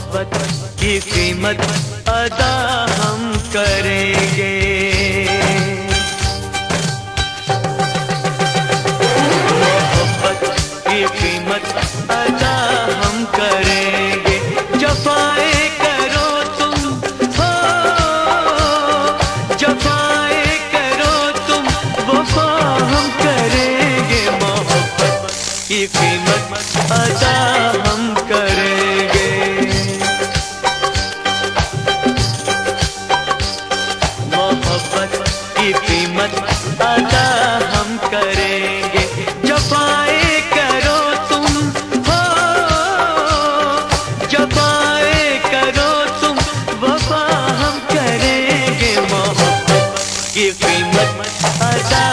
मोहब्बत की कीमत अदा हम करेंगे। मोहब्बत की कीमत अदा हम करेंगे। जफाएं करो तुम हो, जफाएं करो तुम, वफा हम करेंगे। मोहब्बत की कीमत अदा हम करेंगे। मोहब्बत की कीमत अदा हम करेंगे। जफाएं करो तुम हो, जफाएं करो तुम, वफा हम करेंगे। मोहब्बत की कीमत अदा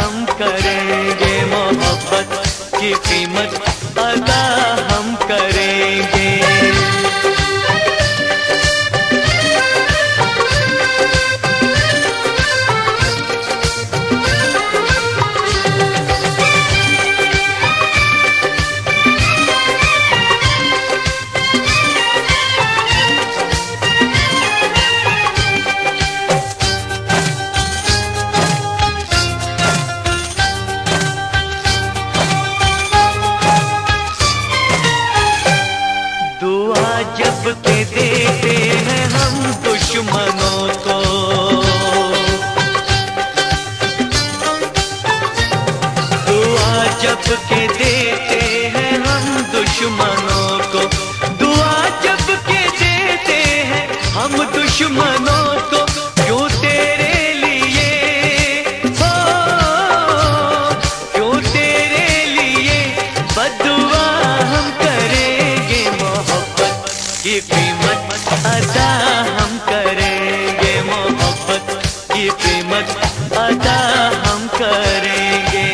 हम करेंगे। मोहब्बत की कीमत अदा हम करेंगे। जब के देते हैं हम दुश्मनों को, दुआ जब के देते हैं हम दुश्मनों को, दुआ जब के देते हैं हम दुश्मनों को, क्यों तेरे लिए हो, क्यों तेरे लिए बदुआ हम करेंगे। मोहब्बत की कीमत अदा हम करेंगे। मोहब्बत की कीमत अदा हम करेंगे।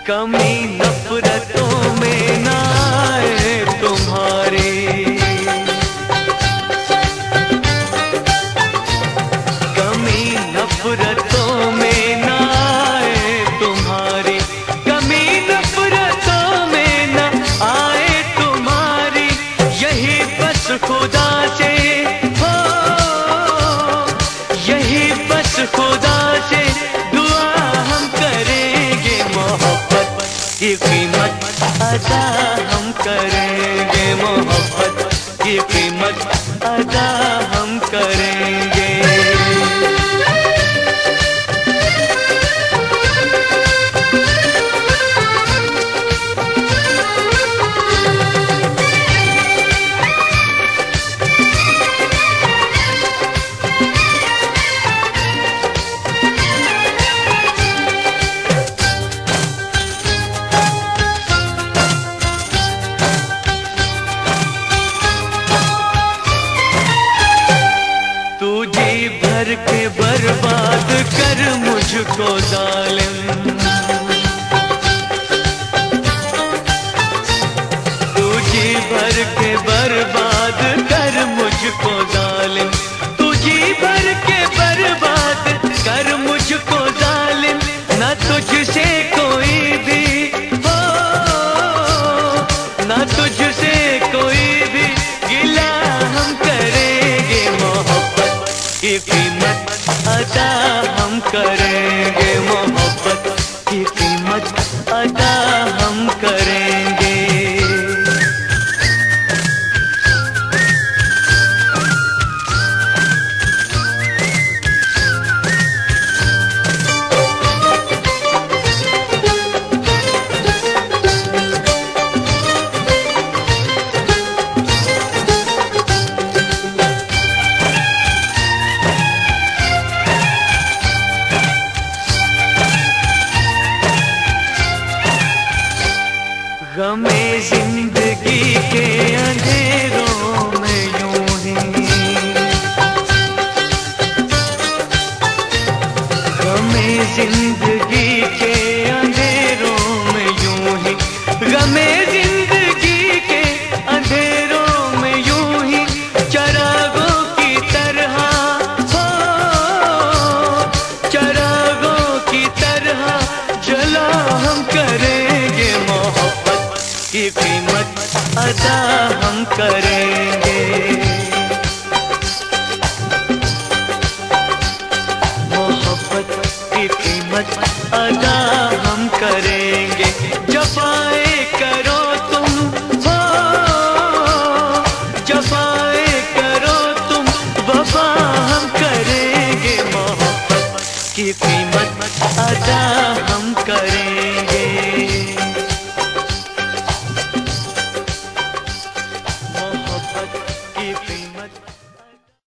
कमी नफरतों में ना आए तुम्हारी, कमी नफरतों में ना आए तुम्हारी, कमी नफरतों में ना आए तुम्हारी। यही बस खुदा से हो, यही बस खुदा से दुआ हम करेंगे। मोहब्बत की कीमत अदा हम करेंगे। मोहब्बत की कीमत अदा हम करेंगे। भर के बर्बाद कर मुझको जालिम, तू जी भर के बर्बाद कर मुझको जालिम, तू जी भर के बर्बाद कर मुझको जालिम। न तुझसे कोई भी हो, न तुझसे कोई भी गिला हम करेंगे। मोहब्बत की कीमत अदा हम करेंगे। मोहब्बत अदा हम करेंगे। मोहब्बत की कीमत अदा हम करेंगे। जफाएं करो तुम हो, जफाएं करो तुम, वफा हम करेंगे। मोहब्बत की कीमत अदा हम करेंगे। मोहब्बत की कीमत